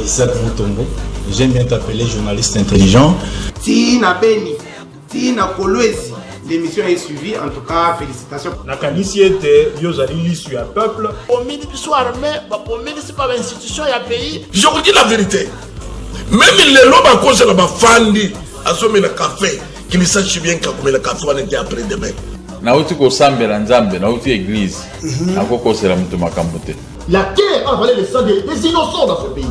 Isaac Moutombo, j'aime bien t'appeler journaliste intelligent. Tina Beni, Tina Kolwezi, l'émission est suivie, en tout cas, félicitations. Nakanisi était, Yozali sur un peuple. Au ministre soit armé, au ministre pas institution, il y a pays. Je vous dis la vérité. Même les lobes à cause de la fandi, à ce le café, qu'ils sachent bien que le café va être après demain. Nauti ko sambe na nzambe, nauti église. Nako ko sera mutu makambote. La guerre a volé le sang des innocents dans ce pays.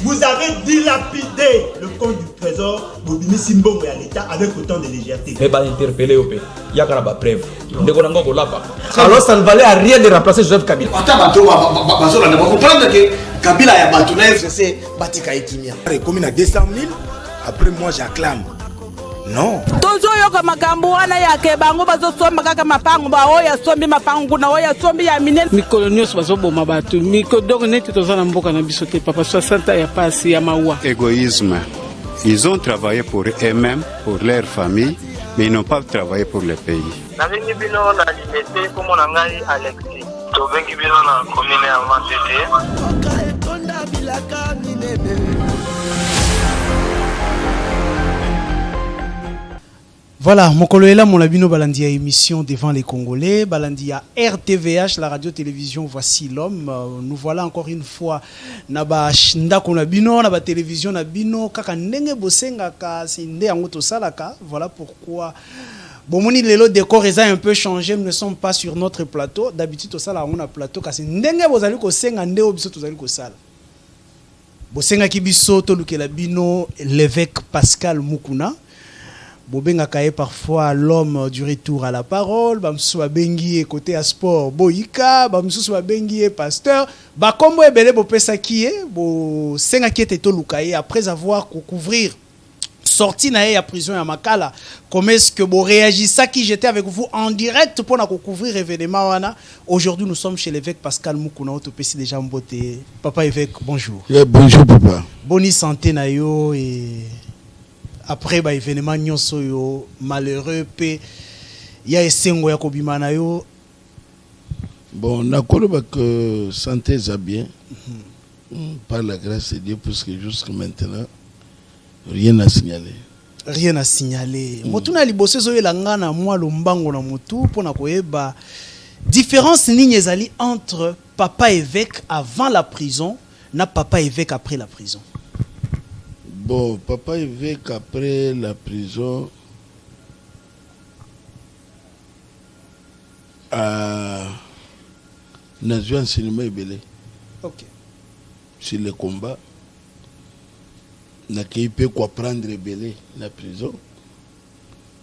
Vous avez dilapidé le compte du trésor Bobini Simbongo et à l'État avec autant de légèreté. Mais pas interpellé au pays. Il y a une preuve. Alors ça ne valait à rien de remplacer Joseph Kabila. Vous comprendre que Kabila a battu c'est Batika Etimia. Comme il a 200 000, après moi j'acclame. Non. Tozo yoka makambo wana yake bango bazosomba kaka mapango ba oya sombi mapango na oya sombi ya minene mikolo nyos bazoboma batu mikodoko neti tozana mboka na biso te papa 60 ya pasi ya mawa. Égoïsme. Ils ont travaillé pour eux-mêmes, pour leur famille, mais ils n'ont pas travaillé pour le pays. Na vingi bino na limité comme on ngai Alexis. To vingi bino na commune ya Matete. Voilà, mokolo ela mon abino balandi à émission devant les Congolais, balandi à RTVH, la radio-télévision Voici l'homme. Nous voilà encore une fois na ba ndako na bino, na ba télévision na bino, kaka ndenge bosenga ka sinde yango to salaka. Voilà pourquoi Bomoni lelo décor est un peu changé, nous ne sommes pas sur notre plateau. D'habitude au sala on a plateau ka ndenge bozali ko senga nde obiso tozali ko sala. Bosenga ki biso to lukela bino l'évêque Pascal Mukuna. Bobenga kaye parfois l'homme du retour à la parole, bamsusu babengi côté à sport boyika, bamsusu babengi pasteur, bakombo ebele bopesa kié, bo senga ki ete to lukaye après avoir couvrir sorti na ya prison ya Makala. Comment est-ce que vous réagissez qui j'étais avec vous en direct pour na couvrir événement wana. Aujourd'hui nous sommes chez l'évêque Pascal Mukuna au PC déjà mboté. Papa évêque, bonjour. Bonjour papa. Bonne santé na yo et après ba événement nyonso yo malheureux pe ya esengo ya kobima na yo. Bon, nakoloba que santé ça bien. Par la grâce de Dieu parce que jusqu'à maintenant rien à signaler. Rien à signaler. Motuna liboso zo elanga na mwa lombango na mutu pona koyeba différence nini ezali entre papa évêque avant la prison na papa évêque après la prison. Bon, papa évêque après la prison a eu un enseignement ébélé. Ok. Sur le combat. N'a qu'il peut quoi prendre ébélé la prison.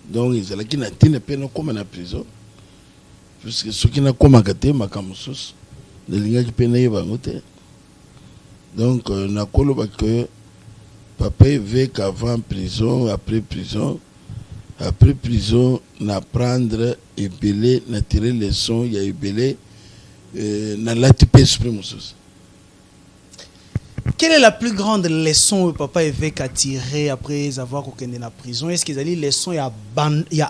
Donc ils allaient qui n'a tine peine comme la prison. Puisque ceux qui n'a comme à gâter ma camusous, les lignes qui peine y va noter. Donc n'a que papa évêque avant prison, après prison, n'apprendre et belé, n'a tiré les sons, il y a eu belé, n'a l'atipé suprême. Quelle est la plus grande leçon que papa évêque a tiré après avoir connu la prison? Est-ce qu'il y a des leçons, il y a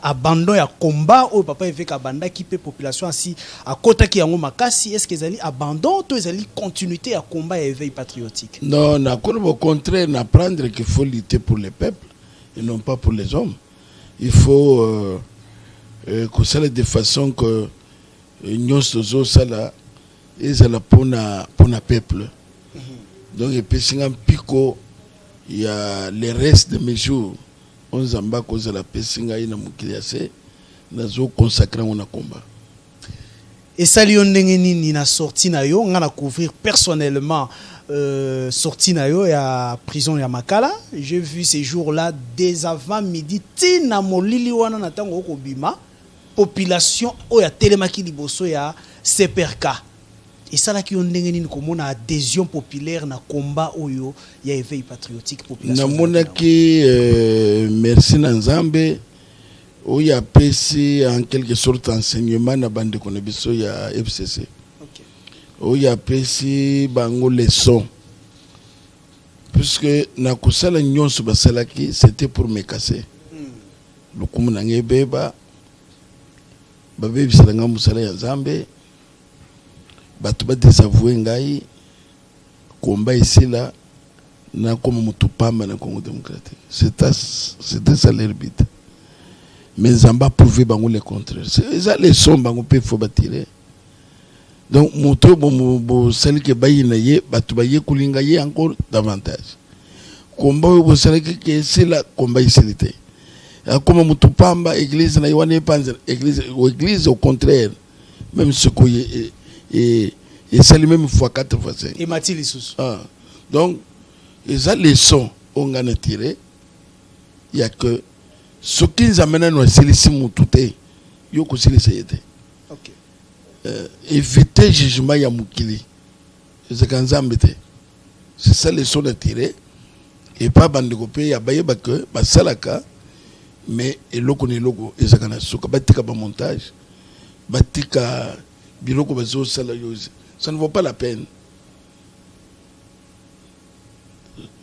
abandon, il y a combat où papa évêque abandon qui peut population ainsi à côté qui a un makasi? Est-ce qu'il y a abandon ou il y a continuité à combat et éveil patriotique? Non, au contraire, n'apprendre qu'il faut lutter pour le peuple et non pas pour les hommes. Il faut que ça de façon que nous sommes là et ça pour le peuple. Donc, et puis, pico, il y a le reste de mes jours. On s'en cause de la pessinga, il y a un consacré à combat. Et ça, il a sorti, on a couvrir personnellement sorti na yo ya prison ya Makala. J'ai vu ces jours-là dès avant midi tina molili wana na tango okobima population oya telemaki liboso ya CPRK. Et ça là qui on ndenge nini komona adhésion populaire na combat oyo ya éveil patriotique population. Na monaki merci na Nzambe oya pesi en quelque sorte enseignement na bande konebiso ya FCC. Oya pesi bango leçon. Puisque na kusala nyonso basalaki c'était pour me casser. Lokumu na ngebeba babe bisalanga musala ya Nzambe. Batu ba désavouer ngai combat ici là na comme mutupamba na Congo démocratique. C'était ça leur but. Mais Zamba prouvé bango le contraire. C'est ça les sons bango peut faut bâtir. Donc moto bo celle que bayi na ye batu baye kulinga ye encore davantage. Combat bo celle que c'est là combat ici l'été. Comme mutupamba église na yone panzer église au contraire même ce qu'on et c'est le même fois 4 fois 5. Et Mathilde sous. Donc ils ont les sons on a tiré. Il y a que ce qui nous amène à nous c'est mutute yo ko c'est été. OK. Éviter jugement ya mukili. C'est quand ça embêté. C'est ça les sons à tirer et pas bande copé ya baye ba que ba salaka mais eloko ne logo ezakana soka batika ba montage batika biloko bazo sala yoze ça ne vaut pas la peine.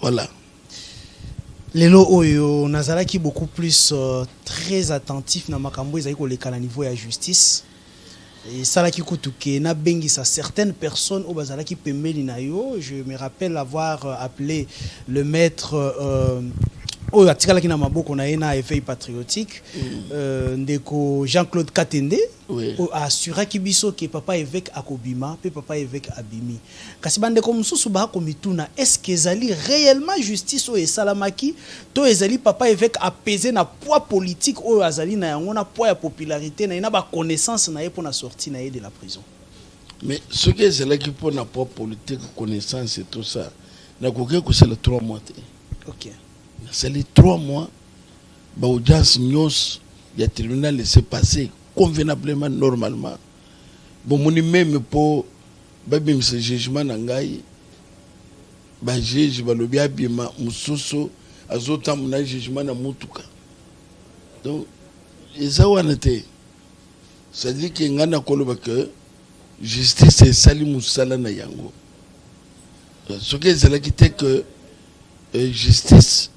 Voilà. Lelo oyo nazalaki beaucoup plus très attentif na makambo ezali koleka na niveau ya justice et salaki kutuke na bengisa certaines personnes au bazalaki pembeni na yo. Je me rappelle avoir appelé le maître oyo atikalaki na maboko na ye na éveil patriotique ndeko Jean-Claude Katende a assuraki biso ke papa évêque akobima pe papa évêque abimi kasi bandeko mususu ba komituna est-ce que ezali réellement justice oyo esalamaki to ezali papa évêque apaiser na poids politique oyo azali na yango na poids ya popularité na ina ba connaissance na ye pour na sortie na ye de la prison. Mais ce que ezalaki pour na poids politique connaissance et tout ça na koke ko c'est le 3 mois. OK. C'est les 3 mois, l'audience nyos, il y a tribunal laissé passer convenablement, normalement. Bon, mon même pour babim ce jugement n'angai, ba juge ba lobi abima mususu azota muna jugement na mutuka. Donc, eza wanate. Ça dit que ngana koloba que justice est sali musala na yango. Ce que c'est qui était que justice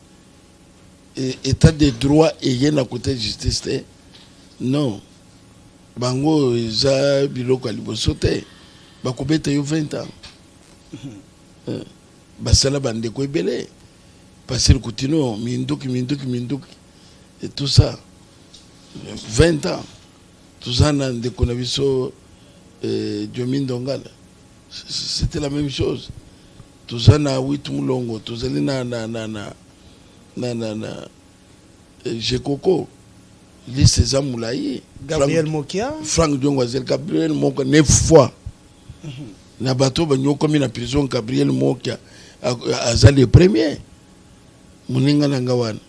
état de droit et rien à côté de justice non bango za biloko alibosote bakobeta yo 20 ans basala bande ko ebele passer continuo minduki et tout ça 20 ans tout ça na de konabiso Diomin Dongala c'était la même chose tout ça na 8 mulongo tout ça na Jekoko liste za Moulaye Gabriel Mokia Frank Diongoazel Gabriel Mokia 9 fois na bato banyo komi na prison Gabriel Mokia azali le premier muninga nangawana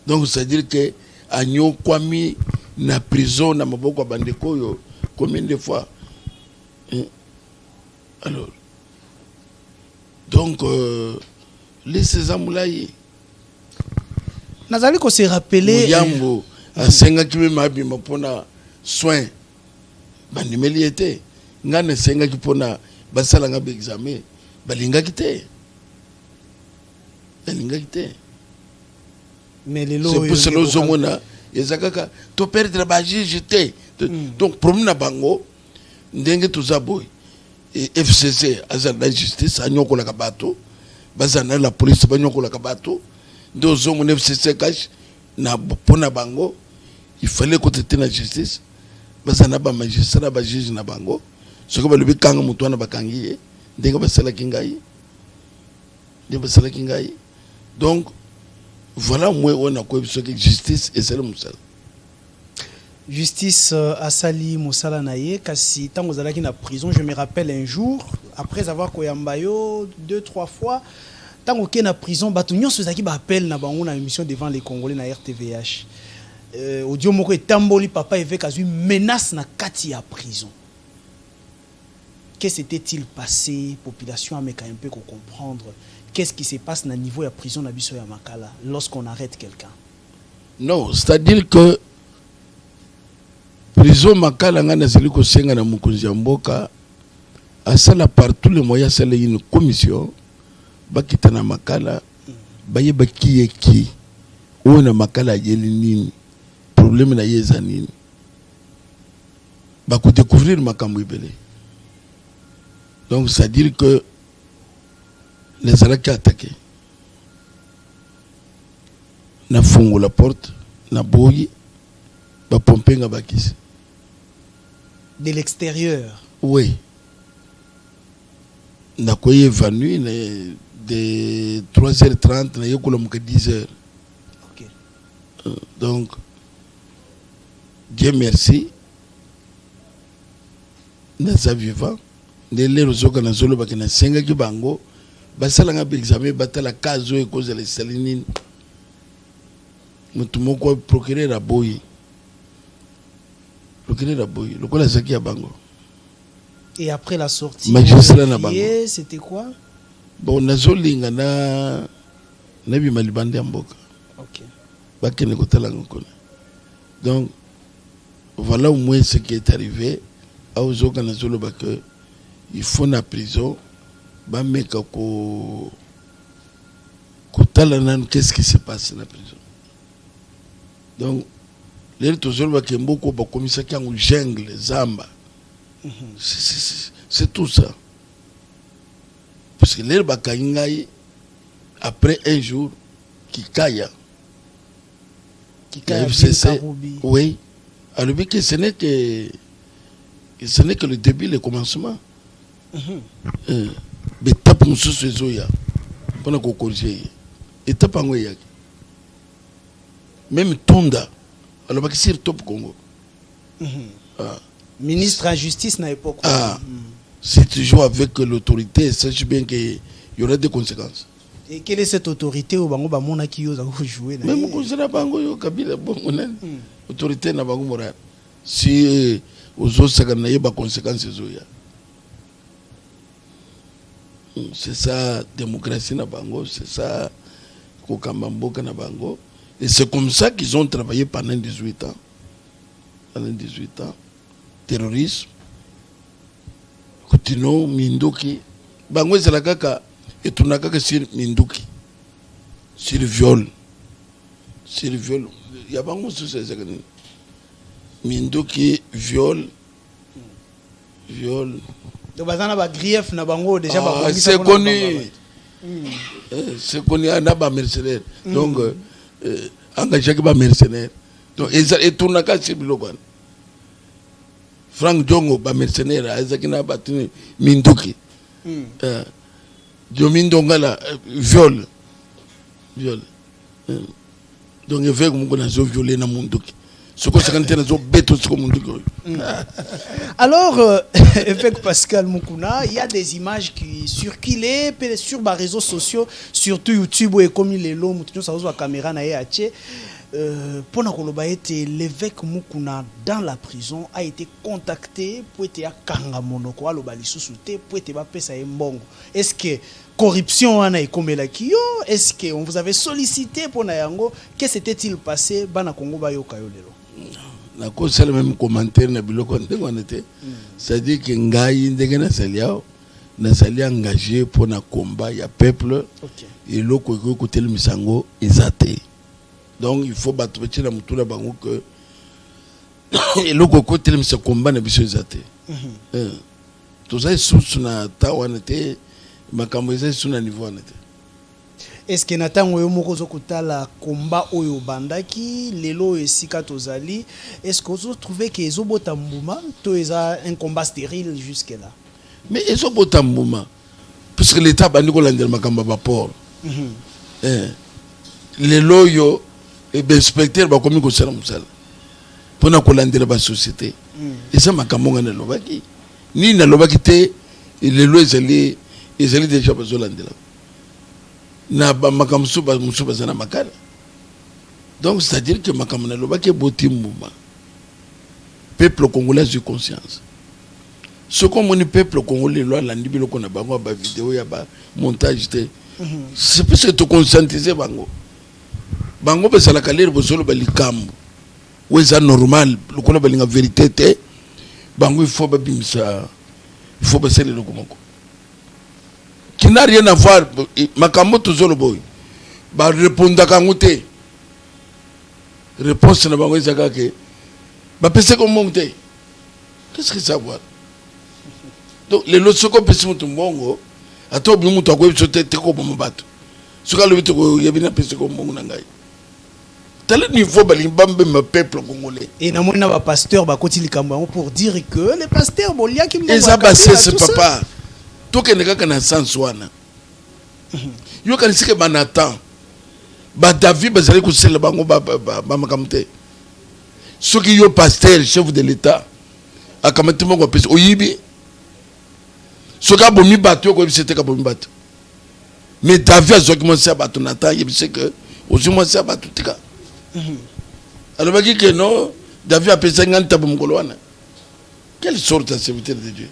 donc c'est à dire que anyo kwami na prison na maboko bandeko yo combien de fois alors donc liste za Moulaye nazali ko se rappeler Yambo a senga kimi mabima pona soin bandimeli était ngane senga ki pona basala nga examen balinga kité mais les lois c'est pour cela zomona ezakaka to perdre ba juge té donc problème na bango ndenge tuzaboy et FCC azana la justice anyokola ka bato bazana la police banyokola ka bato deux hommes FCC cash na pona bango il fallait que tu la justice bazana ba magistrat ba juge na bango ce que ba lobi kanga mutu na bakangi ndenge basala kingai donc voilà moi on a quoi ce que justice et c'est le musala justice asali musala naye kasi tango zalaki na prison. Je me rappelle un jour après avoir koyambayo 2-3 fois tango ke na prison batu nyonso zaki ba appel na bango na émission devant les Congolais na RTVH audio moko etamboli papa évêque azui menace na kati ya prison. Qu'est-ce s'était-il passé? Population ameka un peu comprendre qu'est-ce qui se passe na niveau ya prison na biso ya Makala lorsqu'on arrête quelqu'un. Non, c'est-à-dire que prison Makala ngana zeli ko senga na mukonzi ya mboka asala par tous les moyens c'est une commission bakita na Makala baye baki ki ona Makala yeli nini problème na yeza nini bako découvrir makambo ibele. Donc c'est à dire que les alaki attaqué na fungo la porte na boyi ba pomper nga bakisi de l'extérieur. Oui. Na koye évanoui de 3h30 na yekola muka 10h. OK. Donc Dieu merci. Naza vivant. Nele rozoka na zolo bakina senga ki bango basala nga examen batala kazo e cause les salinine. Mutu moko procureur a boyi. Procureur a boyi. Lokola zaki ya bango. Et après la sortie, c'était quoi? Bon, nazolinga na nabi malibande mboka. OK. Bakene kotala ngokona. Donc voilà au moins ce qui est arrivé. Aozoka na zolo bake il faut na prison ba meka ko kotala nan qu'est-ce qui se passe na prison. Donc les toujours bake mboko ba komisa kangu jungle zamba. C'est tout ça. Parce que les bakaingai après un jour qui kaya FCC, oui, alors que ce n'est que le début, le commencement. Étape musu sezoya pendant qu'on corrige. Étape en goya. Même Tonda, alors que c'est top Congo. Ministre de la Justice à l'époque. Si tu joues avec l'autorité, sache bien qu'il y aura des conséquences. Et quelle est cette autorité au Bango Bamona qui ose jouer? Même quand la Bango yo Kabila bon autorité na Bango moral. Si aux autres ça n'a pas conséquences zoya. C'est ça démocratie na Bango, c'est ça Kokambamboka na Bango. Et c'est comme ça qu'ils ont travaillé pendant 18 ans. Pendant 18 ans. Terrorisme, Kutino, Minduki, Bango Zalakaka, et Tunakaka sur Minduki, sur le viol. Sur le viol. Il y a Bango sous ces années. Minduki, viol. Viol. Donc, Bazana grief na Bango déjà. C'est connu. C'est connu, on a pas mercenaire. Donc, engagé pas mercenaire. Donc, et Tunaka sur le Logan. Frank Djongo, ba mercenaire, Azakina Batuni, Minduki. Jomindongala, viol. Viol. Donc, il fait comme on a violé dans Munduki. Ce qu'on s'est bêteux sur Munduki. Alors, avec Pascal Moukouna, il y a des images qui circulaient sur les réseaux sociaux, surtout YouTube, et comme il est long, nous avons la caméra na yache. Pendant que l'évêque Moukouna dans la prison a été contacté pour être à Kangamonoko, pour être à Mbongo. Est-ce que corruption a été comme la Kyo? Est-ce qu'on vous avait sollicité pour Nayango? Qu'est-ce qui s'était-il passé dans Congo Bayokayolelo? Na ko sala même commentaire na biloko ndeko nete. C'est-à-dire que ngai ndenge na salia engagé pour na combat ya peuple. Et loko ko côté le misango ezate. Donc il faut battre la moutoula bango que et le côté le se combat na biso ezate. Tout ça sous na tawanete makambo ezate sous na niveau anete. Est-ce que Nathan Oyomoko Zokutala combat Oyo Bandaki, Lelo et Sika Tozali, est-ce que vous trouvez que Ezobotambouma, tout est un combat stérile jusque-là? Mais Ezobotambouma, puisque l'État a dit qu'on a dit Makamba port. Lelo yo, et bien inspecteur, bah comme il faut faire pour na kolande la société. Et ça Makambo na lobaki. Ni na lobaki te, Lelo ezali déjà bazolande la. Na ba makamsu ba zana makala. Donc c'est-à-dire que makamana loba ke boti mouma. Peuple congolais a conscience. Ce qu'on mon peuple congolais loi landi biloko na bango ba vidéo ya ba montage te. C'est parce que tu conscientiser bango. Bango be sala kalere bosolo ba likambo. Weza normal, lokona ba linga vérité te. Bango il faut ba bimisa. Il faut ba sele lokomoko. Qui n'a rien à voir, Makambo toujours le boy. Bah répondre à Kangoute. Réponse na bango izaka ke. Bah pese comme monter. Qu'est-ce que ça voit? Donc les lots soko pese mutu mbongo. Ato bi mutu akoyebi so te ko bomo bato. Soka le bitoko yebi na pese ko mbongo na ngai. Tel niveau balimbambe me peuple congolais. Et na mona ba pasteur ba koti likambo pour dire que les pasteurs bolia ki mbongo. Et ça c'est papa. To ke nekaka na sens wana. Yo kan sike banatan. Ba David bazali ko sele bango ba makamte. Soki yo pasteur chef de l'état akamati mongo pese oyibi. Soka bomi bato ko bisete ka bomi bato. Mais David a zoki mon sa bato natan yebise que aussi mon sa bato tika. Alors que non, David a pensé 50 ans pour quelle sorte de serviteur de Dieu?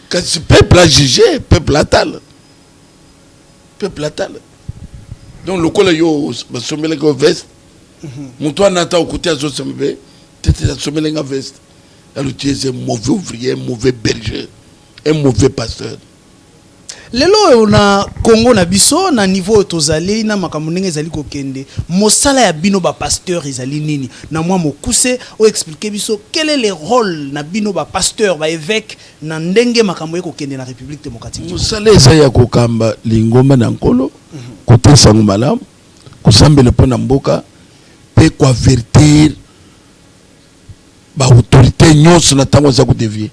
Quand ce peuple a jugé, peuple a tal. Peuple a tal. Donc le col yo sommet le veste. Mon toi n'attend au côté à ce sommet, tu es sommet le veste. Alors tu es un mauvais ouvrier, un mauvais berger, un mauvais pasteur. Lelo na Congo na biso na niveau tozali na makambo ndenge ezali kokende mosala ya bino ba pasteur ezali nini na mwa mokuse o expliquer biso quel est le rôle na bino ba pasteur ba évêque na ndenge makambo ekokende na République démocratique mosala eza ya kokamba lingomba na nkolo kotesa malamu kusambela pona mboka pe kwa vertir ba autorité nyonso na tango za ko dévier.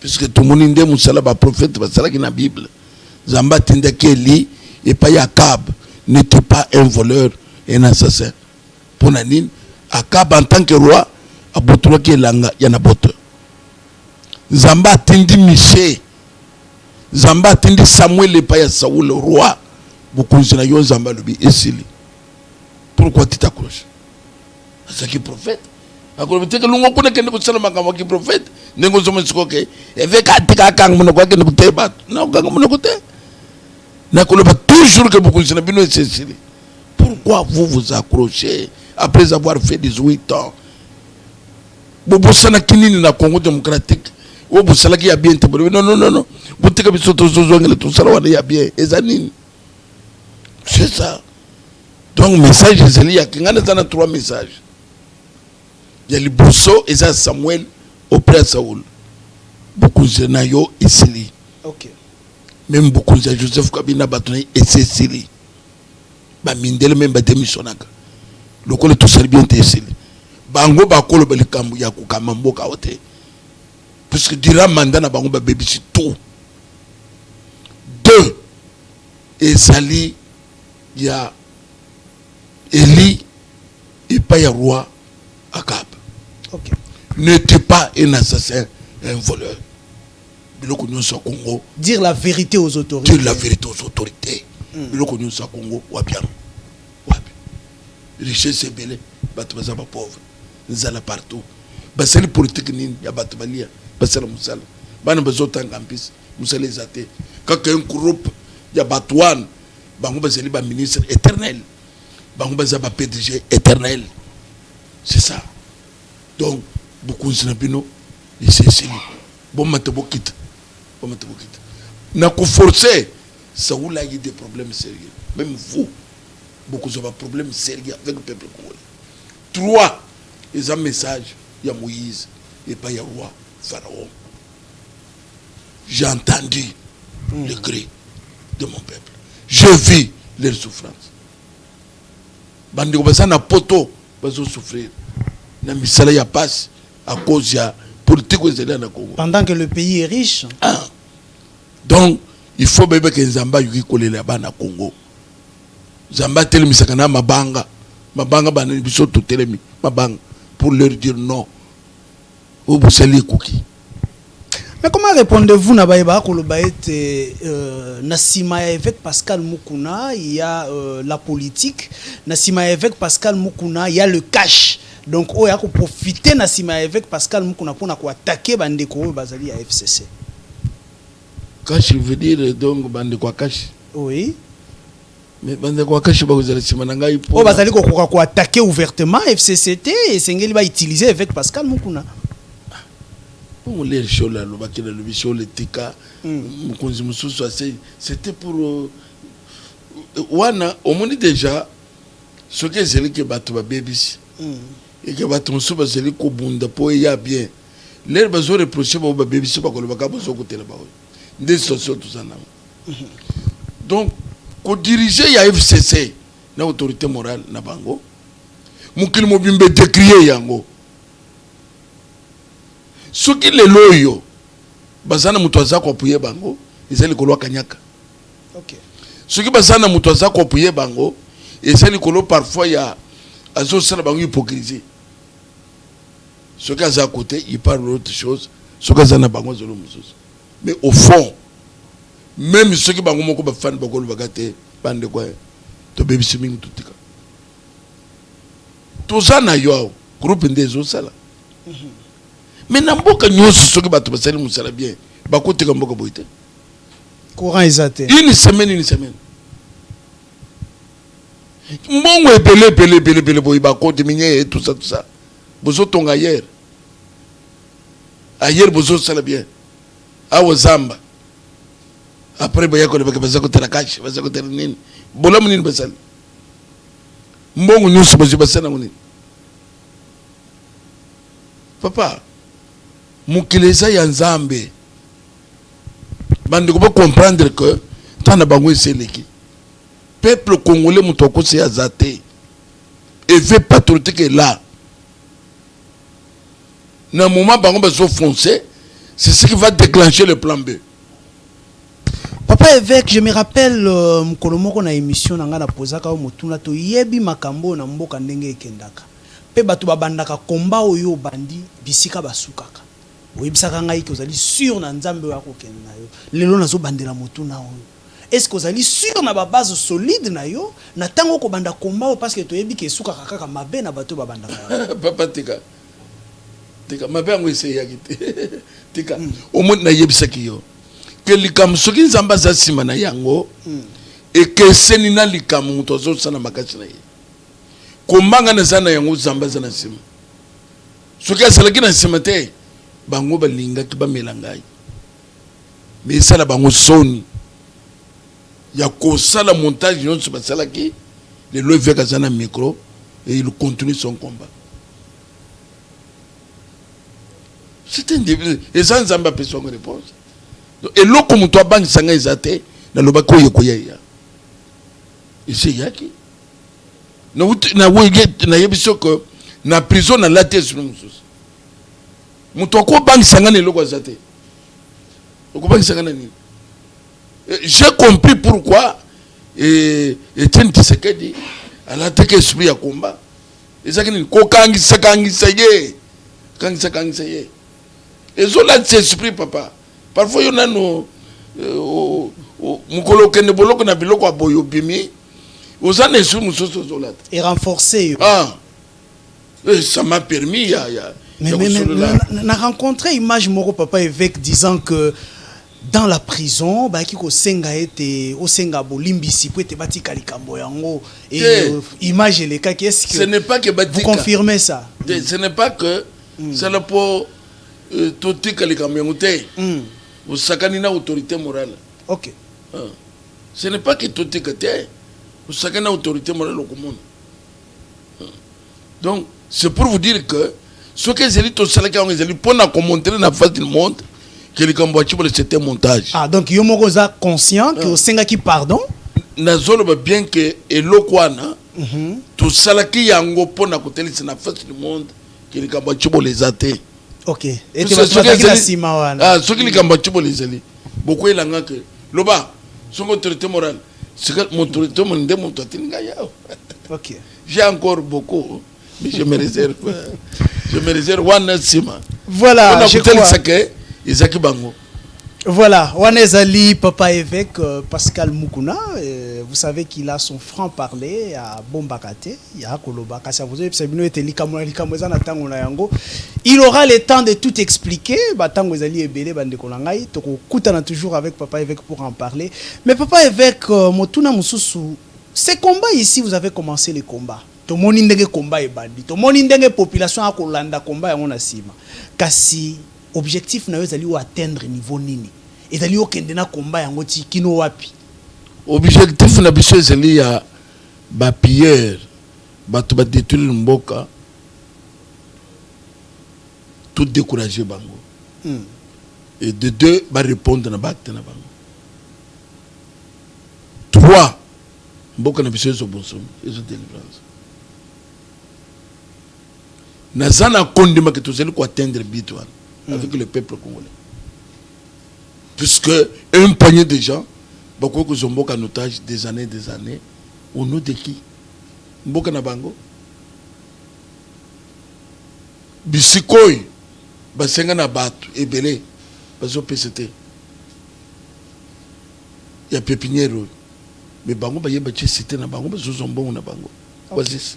Puisque tout le monde est moussala ba prophète basala qui na Bible. Zamba tinde Eli et pas Akab n'était pas un voleur et un assassin. Pour Nanine, Akab en tant que roi a botula qui langa yana bote. Zamba tindi Miché. Zamba tindi Samuel et pas Saoul le roi. Beaucoup de gens Zamba le bi esili. Pourquoi tu t'accroches? C'est qui prophète? Alors peut-être que l'on connaît que nous sommes comme qui prophète. Nous sommes que avec atika kang mon quoi que nous te bat. Non kang mon côté. N'a qu'on pas toujours que beaucoup de gens bino c'est. Pourquoi vous vous accrochez après avoir fait 18 ans? Bobo sana kinini na Congo démocratique. Ou bobo sala qui a bien témoigné. Non. Vous te que biso to zongele tout ça wa ya bien. Ezanine. C'est ça. Donc message ezali ya kingana sana 3 messages. Il y a le Bosso et ça Samuel auprès de Saoul. Beaucoup de Nayo et Sili. Ok. Même beaucoup de Joseph Kabila Batoné et Cécile. Ba mindele même ba démissionnaka. Le col tout ça bien Cécile. Bango ba kolo ba likambu ya kukama mboka wote. Puisque dira mandat na bango ba baby tout. 2 et Sali il y a Eli et pas ya roi Akab. Ok. N'était pas un assassin, un voleur. Congo. Dire la vérité aux autorités. Dire la vérité aux autorités. Biloko nyonso Congo wapian. Wapi. Richesse est belle, batbaza ba pauvre. Nzala partout. Basali politique nini ya batbalia, basala musala. Bana bazotanga mpisi, musala ezate. Kaka un groupe ya batwan, bango bazali ba ministre éternel. Bango bazaba ba PDG éternel. C'est ça. Donc, beaucoup de gens et c'est ça. Bon, maintenant, quitte. N'a qu'à forcer, ça vous a eu des problèmes sérieux. Même vous, beaucoup de problèmes sérieux avec le peuple congolais. 3, ils ont un message, il y a Moïse et pas il y a roi Pharaon. J'ai entendu le cri de mon peuple. Je vis leurs souffrances. Bandi ko na poto bazo souffrir. Na misala ya passe à cause ya politique aux na Congo. Pendant que le pays est riche. Donc il faut bébé que Nzamba yuki kolela bana Congo. Nzamba telemisaka na mabanga bana biso to telemi mabanga pour leur dire non. Ou buseli kuki. Mais comment répondez-vous Nabaïba Kolobaït Nassima avec Pascal Moukouna, il y a la politique, Nassima avec Pascal Moukouna, il y a le cash. Donc il y a que profiter Nassima avec Pascal Moukouna pour attaquer Bandeko Bazali à FCC. Cash veut dire donc Bandeko cash. Oui. Mais Bandeko cash vous allez simananga pour Oh Bazali ko attaquer ouvertement FCCT et Sengeli va utiliser avec Pascal Moukouna. Pour les choses là, le mission le tika, c'était pour wana au monde déjà ce que c'est que batu ba baby et que batu musu ba zeli ko bunda po ya bien l'air bazo reprocher ba baby so ba ko ba ka bozo ko tele ba des sociaux tout ça. Donc ko diriger ya FCC na autorité morale na bango mukili mobimbe décrier yango soki le loyo bazana mutu aza ko puye bango ezali ko lwa kanyaka. OK. Soki bazana mutu aza ko puye bango ezali ko lo parfois ya azo sala bango hypocrisie. Soki aza à côté il parle d'autre chose soki aza na bango zolo mususu. Mais au fond même soki bango moko ba fan bakolo bakate bande kwa to baby swimming tutika. Tozana yo groupe ndezo sala. Mais na mboka nyonso soki bato basali musala bien bakotika mboka boite. Courant exaté. Une semaine. Mbongo epele boy bakote minye tout ça. Bozo tonga hier. Ailleurs bozo sala bien. Awo zamba. Après boya ko lebeka bazako tela cash, bazako tela nini. Bola munini basali. Mbongo nyusu bozo basana munini. Papa, mukileza ya nzambe. Bande ko ba comprendre que tana bango eseleki. Peuple congolais mutoko se azate. Et veut patriotique est là. Dans le moment bango bazo foncer, c'est ce qui va déclencher le plan B. Papa évêque, je me rappelle mkolomoko na émission na nga na pozaka o motuna to yebi makambo na mboka ndenge ekendaka. Pe bato babandaka komba oyo bandi bisika basukaka. Oyebisaka ngai ke ozali sûr na nzambe oyo akokende na yo. Lelo nazo bandela motuna oyo. Est-ce que ozali sûr na ba base solide na yo na tango ko banda komba o parce que toyebi ke sukaka kaka mabe na bato babandaka. Papa tika. Tika mabe ngo ese yakite. Tika o mot na yebisaki yo. Que likam soki nzamba za sima na yango et que senina likam mutozo sana makasi na ye. Kombanga na zana yango zamba za na sima. Soki asalaki na sima te bango balinga ki bamelangai. Mais ça la bango soni. Ya ko sala montage non se basalaki le levé kazana micro et il continue son combat. C'est un début et ça nzamba peut son réponse. Et l'eau comme toi banque sanga izate na lobako yekoya ya. Ici yaki. Na woyet na yebiso que na prison na latte sur mususu. Muto ko banque sanga ne loko izate. Ko banque sanga ni. J'ai compris pourquoi Etienne Tshisekedi a attaqué esprit ya combat. Ezaki ni ko kangi saye. Kangi saye. Ezola esprit papa. Parfois, il y a nos boloko na biloko aboyo bimi. Aux années sur nous et renforcer. Ah, ça m'a permis. Mais on a rencontré image moro papa évêque disant que dans la prison, bah qui ko senga était au senga bolimbisi pour être bati kalikambo yango et image les cas qu'est-ce que ce n'est pas que vous confirmez ça. Ce n'est pas que c'est le pour toti kalikambo yango te. Vous sakani na autorité morale. OK. Ce n'est pas que tout est que vous sakani na autorité morale au monde. Donc, c'est pour vous dire que ce que j'ai dit au Sénégal, ils ont pour montrer la face du monde que les Cambodgiens c'était un montage. Ah, donc Yomo est conscient que au Sénégal qui pardon. Nazolo bien que et l'okwana tout ça qui yango pour na côté la face du monde que les Cambodgiens les athées. OK. Et tu vas la sima wana. Ah, ce qui les Cambodgiens les ali. Beaucoup il a que loba son autorité morale. C'est que mon autorité mon OK. J'ai encore beaucoup. Mais je me réserve. Je me réserve one sima. Voilà, je crois. Isaki Bango. Voilà, Wanezali, papa évêque Pascal Mukuna, vous savez qu'il a son franc-parler à Bombakate, il aura le temps de tout expliquer, toujours avec papa évêque pour en parler. Mais papa évêque, Motuna Mususu, ces combats ici, vous avez commencé les combats. Tout le monde a combat et bandit. Tout le monde a population à Kolanda combat et on a sima. Kasi objectif na yo ezali o atteindre niveau nini ezali o kende na combat yango ti kino wapi objectif na biso ezali ya ba pilleur bato ba détruire mboka tout décourager bango. Et de 2 va répondre na bakte na bango. 3 mboka na biso zo bonsomi ezo délivrance. Nazana kondima que tous allez atteindre bitouan avec le peuple congolais. Puisque un panier de gens, beaucoup que zomboka en otage des années, au nom de qui? Mboka na bango. Bisikoi, basenga na batu, ebele, bazo PCT. Il y a pépinière. Mais bango ba yeba cité na bango, bazo zombongo na bango. Wazis.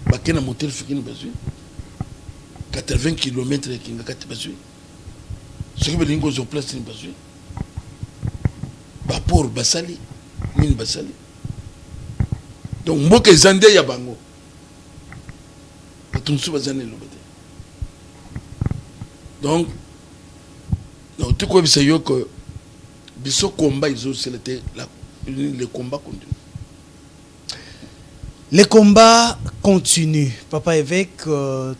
Bakena motel fikini bazui. 80 km kinga kati bazui. Ce qui veut dire que place ni bazui. Bapor basali, mine basali. Donc mboka zande ya bango. Batunsu bazane lobete. Donc non tout quoi bisa yo que biso combat ils ont c'était le combat continue. Les combats continuent. Papa évêque,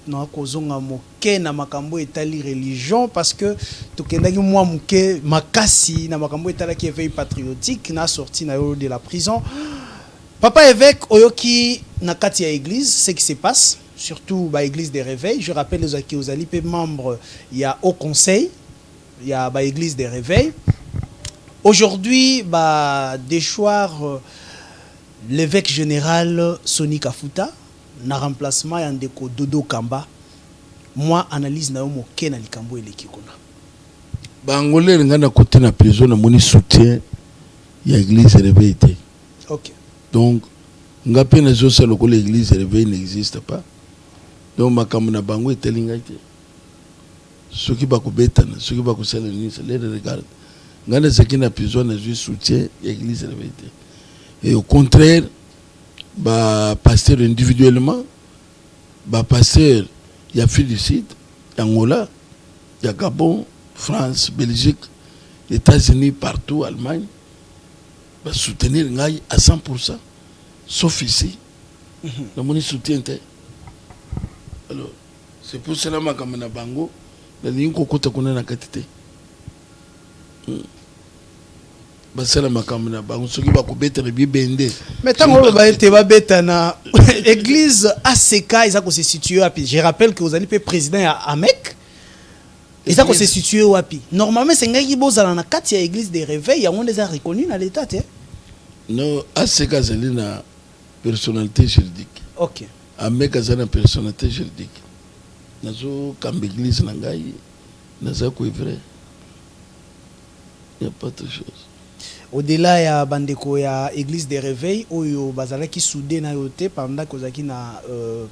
na kozonga moke na makambo etali religion parce que tokendaki moi moke makasi na makambo etala qui éveil patriotique na sorti na yo de la prison. Papa évêque oyoki na kati ya église ce qui se passe surtout ba église des réveils. Je rappelle les aki ozali pe membre il y a au conseil, il y a ba église des réveils. Aujourd'hui ba déchoir l'évêque général Soni Kafuta na remplacement ya ndeko Dodo Kamba. Moi analyse na yo moke na likambo eleki kuna. Bangolé ngana côté na prison na moni soutien ya église réveil té. OK. Donc ngapi na zo sala ko l'église réveil n'existe pas. Donc makambo na bango etelinga té. Ceux qui ba ko betana, ceux qui ba ko sala ni les regarde. Ngana zekina prison na zo soutien ya église réveil té. Et au contraire, bah pasteur individuellement, bah pasteur, il y a Félicite, Angola, il y a Gabon, France, Belgique, États-Unis, partout, Allemagne, bah soutenir Ngaï à 100%, sauf ici. Le monde soutient. Alors, c'est pour cela que je suis bango, la ligne que je na katité. Basala makamuna bango soki ba ko betana bi bende mais tant que ba été ba betana église ACK ils a se situer api je rappelle que vous allez président à Amek ils a se situer wapi normalement c'est ngaki bozala na kati ya église des réveils ya on les a reconnu dans l'état té non ACK zali na personnalité juridique. OK Amek azana personnalité juridique nazo kambe église na ngai naza ko vrai il y a pas de chose. Au-delà ya bandeko ya église des réveils oyo bazalaki soudé na yoté pendant que zaki na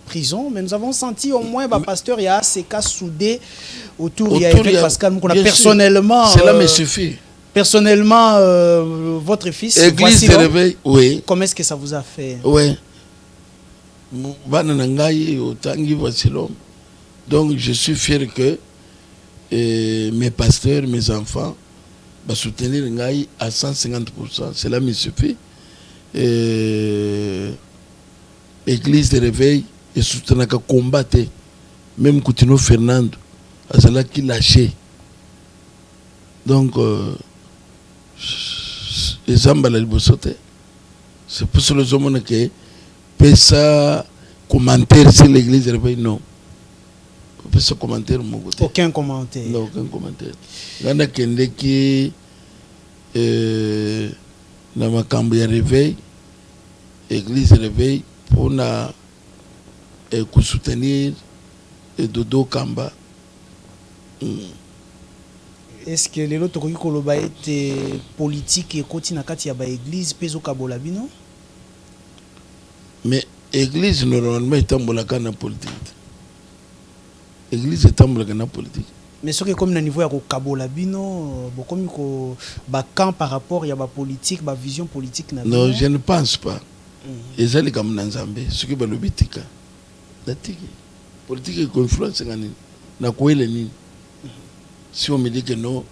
prison mais nous avons senti au moins ba pasteur ya ACK soudé autour ya évêque Pascal Mukuna personnellement cela me suffit personnellement votre fils église des réveils oui comment est-ce que ça vous a fait oui bana nangai otangi Voici-L'Homme donc je suis fier que mes pasteurs mes enfants va soutenir Ngaï à 150%. Cela me suffit. Église de réveil et soutenir qu'à combattre. Même Coutinho Fernando, à cela qui lâché. Donc, les hommes c'est pour cela que peut ça commentaire sur l'église de réveil, non. Ce commentaire mon côté. Aucun commentaire. Non, aucun commentaire. Gana kende ki na makambo ya réveil, église réveil pour na soutenir Dodo Kamba. Est-ce que les autres qui koloba été politique et koti na kati ya ba église pezo kabola bino? Mais église normalement est tambolaka na politique. L'église est en politique. Mais ce qui est comme le niveau de Kabola Bino, comme le camp par rapport à la politique, la vision politique. Non, je ne pense pas. Et ça, c'est comme Nanzambe, ce qui est le bitika. La politique est confluence. Si on me dit que non,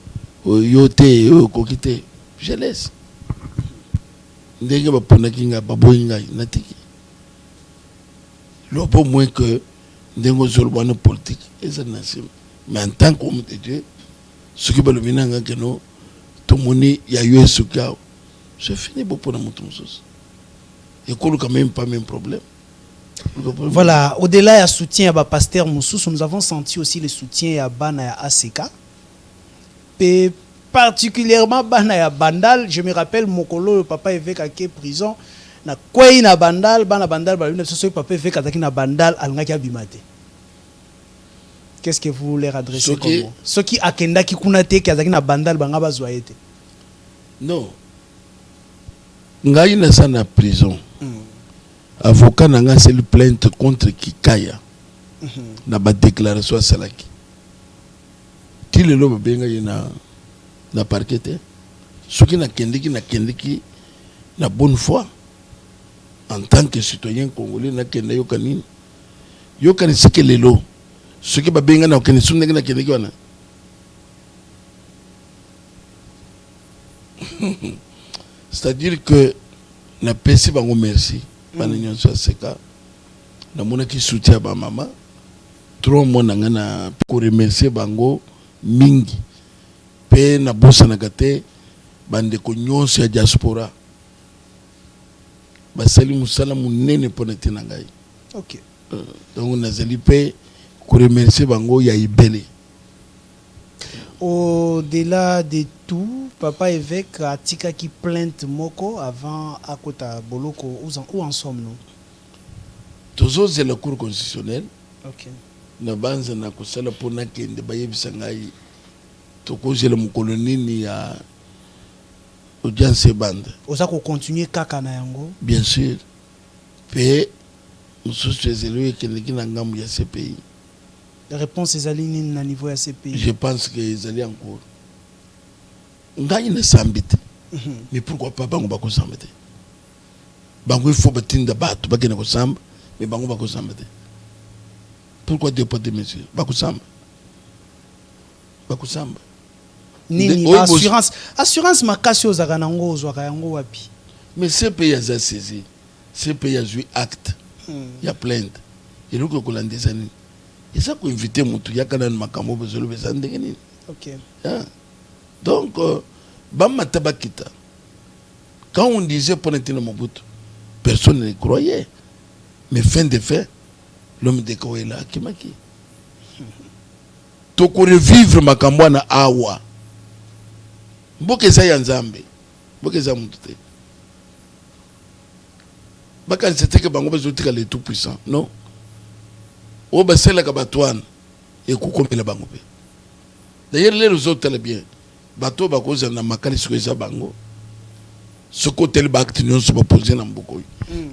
yote, kokite, je laisse. Ndenge ba ponakinga ba boyinga natiki. Lo po moins que ndenge zolbano politique. Mais en tant qu'homme de Dieu, ce qui va le venir que nous, tout le monde y a eu ce cas. C'est fini pour nous tous. Et qu'on n'a quand même pas même problème. Voilà, au-delà du soutien à Pasteur Moussous, nous avons senti aussi le soutien à Bana et à ACK. Et particulièrement Bana et à Bandal, je me rappelle Mokolo, le papa évêque à prison. Na quoi na Bandal, Bana Bandal, papa évêque à na Bandal, al-Ngaki Abimate. Qu'est-ce que vous leur adressez comme mot? Ceux qui akenda qui kunate qui azaki na Bandal banga bazoaete. Non. Ngai na sa na prison. Avocat n'a c'est le plainte contre Kikaya. Na ba déclaration à Salaki. Ti le lobe benga na parquet. Ceux qui na kendiki na bonne foi. En tant que citoyen congolais na kenda yokanini. Yokani sike lelo. Ceux qui va bien na okeni sunne na kendiki wana. C'est-à-dire que na pesi bango merci. Bana nyonso seka. Na mona ki soutien ba mama. Trop mona ngana ko remercier bango mingi. Pe na bosa na gate bande ko nyonso ya diaspora. Basali musala munene pona tina ngai. OK. Donc nazali pe ko remercier bango ya ibele. Au-delà de tout, papa évêque a tika qui plainte moko avant à kota boloko où en sommes-nous? Toujours c'est la cour constitutionnelle. OK. Na banza na kusala pona kende bayebisa ngai to kozela mukoloni ni ya audience bande. Oza ko continuer kaka na yango? Bien sûr. Pe mususu ezelo ekende kina ngamu ya CPI. La réponse est alignée na niveau ya CPI. Je pense que ils allaient encore. Ngai ne sambite. Mais pourquoi pas bango bako sambite? Bango il faut batinda batu bakena ko samba, mais bango bako sambite. Pourquoi deux pas de mesures? Bako samba. Bako samba. Nini assurance makasi ozaka nango ozwaka yango wapi? Mais CPI a saisi. CPI a joué acte. Il y a plainte. Et donc ko landesa nini? Et ça qu'on invite mutu yakana makambo bezolo bezande nini? OK. Donc bama tabakita. Quand on disait pour Ntino Mobutu, personne ne croyait. Mais fin de fait, l'homme de Kawela Kimaki. To ko revivre makambo na awa. Mboke za yanzambe. Mboke za mutute. Baka c'était que bango bezotika le tout puissant. Non. O basela ka batwana et kukomela bango pe. D'ailleurs les autres tellement bien. Bato bakoza na makali soeza bango. Ce côté le bakti non se poser na mboko.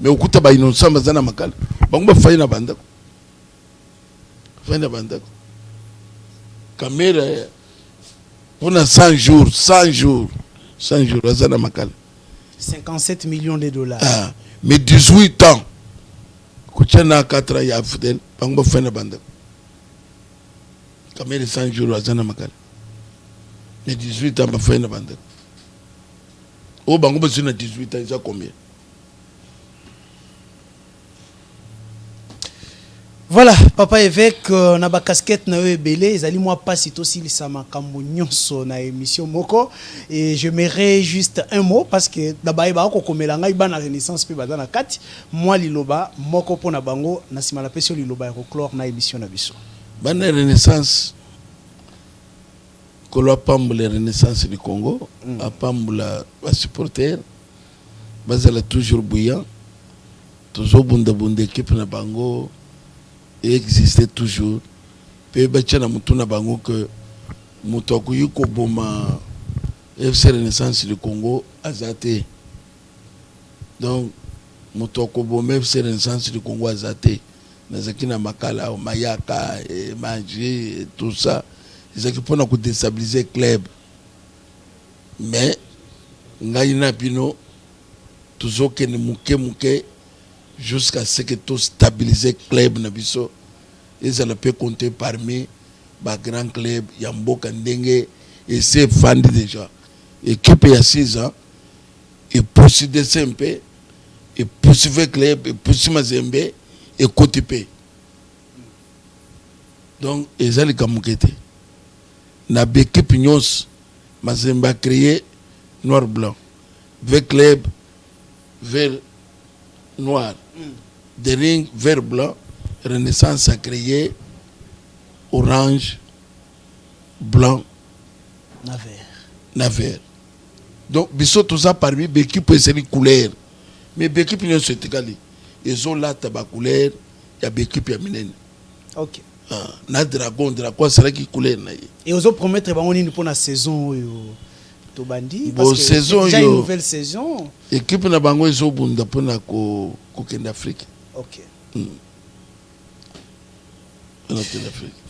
Mais okuta ba innocent bazana makali. Bango ba fayi na bandako. Fayi na bandako. Caméra pour 100 jours bazana makali. 57 millions de dollars. Ah, mais 18 ans. Kuchana 4 ans ya fidèle. Bango ba fayi na bandako. Caméra 100 jours bazana makali. Mais 18 ans, ma fin de bande. Au bango, je suis 18 ans, ça combien? Voilà, papa évêque, na ba casquette na ebele, ezali moi pas sito si sama kambo nyonso na émission moko et je m'irai juste un mot parce que d'abord ba ko komela ngai ba na renaissance pe ba na kati moi liloba moko pona bango na sima la pesio liloba ko clore na émission na biso. Ba na renaissance Kolo pambula renaissance du Congo, a pambula ba supporter, bazala toujours bouillant, toujours bunda équipe na bango existait toujours. Pe bacha na mutu na bango que mutu akuyiko boma FC Renaissance du Congo azate. Donc mutu akoboma FC Renaissance du Congo azate. Nazaki na makala o mayaka et manger et tout ça. Ils ont déstabiliser le club. Mais, Ngaïna Pino, toujours que nous mouké jusqu'à ce que tout stabiliser le club. Ils ont pu compter parmi les grands clubs, Yambo Kandenge, et c'est vendu déjà. L'équipe il y a 6 ans, et poursuivre SMP, et poursuivre le club, et poursuivre Mazembe, et Kotipé. Donc, ils ont les na l'équipe Nyos, Mazemba créé noir-blanc. Avec club vert noir. Des rings vert-blanc. Renaissance a créé orange, blanc, vert. Donc, biso tout ça parmi l'équipe c'est les couleurs. Mais l'équipe Nyos c'est égal. Ils ont là tabac couleur, il y a l'équipe Yaminene. Ok. Na dragon c'est là qui couleur. Et aux autres promettre pour la saison Tobandi parce que saison déjà une nouvelle saison. Équipe na bango ils ont bunda pour na ko d'Afrique. OK.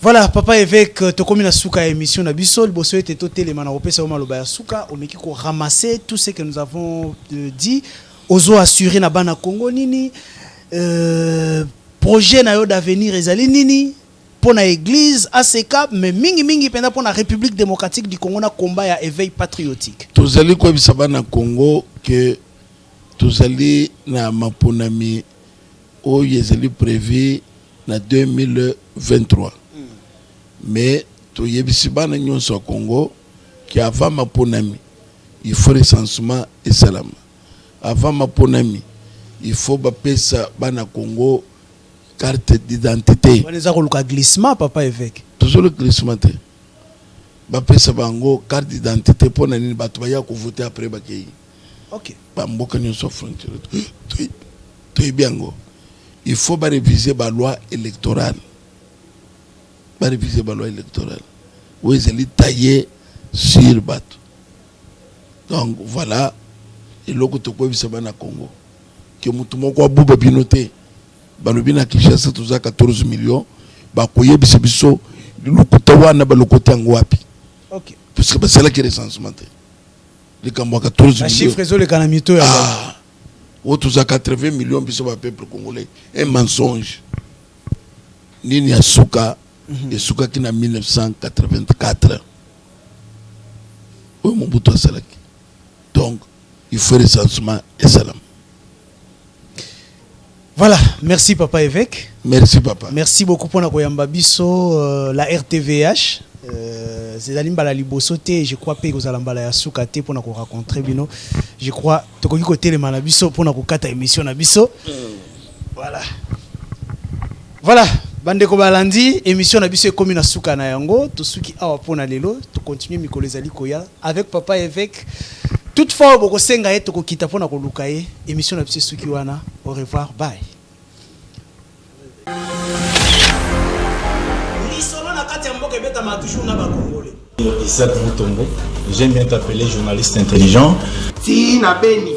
Voilà, papa évêque tokomi na suka émission na biso liboso ete to telema na opesa o maloba ya suka omeki ko ramasser tout ce que nous avons dit ozo assurer na bana Congo nini projet na yo d'avenir ezali nini pour la église ACK mais mingi penda pour la République démocratique du Congo na combat ya éveil patriotique. Tous allez quoi bisaba na Congo que tous allez na maponami o yezeli prévu na 2023. Mais to yebisiba na nyonso Congo qui avant maponami il faut recensement et salam. Avant maponami il faut bapesa bana Congo carte d'identité. On les a relu glissement papa évêque. Toujours le glissement. Bapesa bango carte d'identité pour nani bato baya ko voter après bakei. OK. Ba mboka nyonso frontière. Toi biango. Il faut ba réviser la loi électorale. Ba réviser la loi électorale. Où ils allaient tailler sur bato. Donc voilà, et loko to ko bisaba na Congo. Que mutu moko abuba binoté. Balobina Kinshasa tuza 14 millions bakoye biso lukuta wana balokota yango wapi. OK. Parce que c'est là qui est recensement. Les kambo 14 millions. La chiffre zo le kanamito ya. O tuza 80 millions biso ba peuple congolais. Un mensonge. Nini ya suka et suka qui na 1984. O Mobutu asalaki. Donc il faut recensement et salam. Voilà, merci papa évêque. Merci papa. Merci beaucoup pour la biso la RTVH. C'est Alimba la libosoté, je crois que vous allez la soukate pour nous rencontrer bino. Je crois que vous côté les manabiso pour nous kata émission na biso. Voilà. Voilà, bande ko balandi émission na biso comme na souka na yango, to suki awa pona lelo, to continuer mikolo ezali koya avec papa évêque. Toutefois, boko senga et toko kita pona ko lukaye émission na biso suki wana. Au revoir, bye. Isaac Moutombo, j'aime bien t'appeler journaliste intelligent. Tina Beni,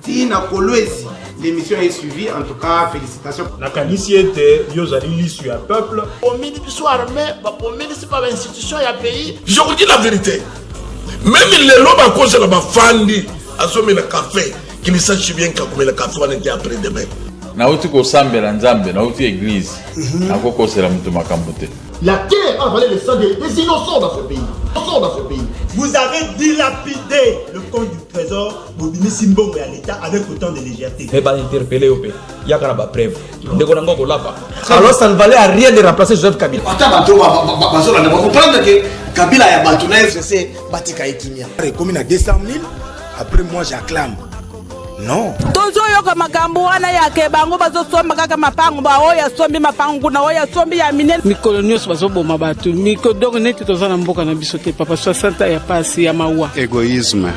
Tina Kolwezi, l'émission est suivie, en tout cas, félicitations. Nakanisi était, Yozali l'issue à peuple. Au mini biso armé, au mini c'est pas une institution, il y a pays. Je vous dis la vérité. Même les lobes à cause de la fandi, à sommer le café, qui ne sache bien qu'à le café, on était après demain. Nauti ko sambela nzambe, nauti église. Akoko c'est la mutu makambote. La terre a valé le sang des innocents dans ce pays. Vous avez dilapidé le compte du trésor Bobimi Simbongo et à l'État avec autant de légèreté. Mais pas interpellé au pays. Il y a qu'à la preuve. Alors ça ne valait à rien de remplacer Joseph Kabila. Vous comprendre que Kabila ya batuna FCC batika ekimia. Comme na 200 000, après moi j'acclame. Non. Tozo yoka makambo wana yake bango bazosomba kaka mapango ba oya sombi mapango na oya sombi ya minene mikolo nyos bazoboma batu mikodongo neti tozana mboka na biso te papa 60 ya pasi ya mawa. Égoïsme.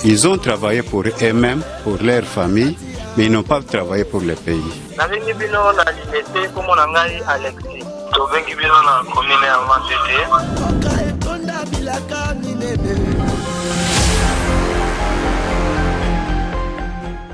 Ils ont travaillé pour eux-mêmes, pour leur famille, mais ils n'ont pas travaillé pour le pays. Nalingi bino na limete komo na ngai Alexis. Tobengi bino na commune ya Matete.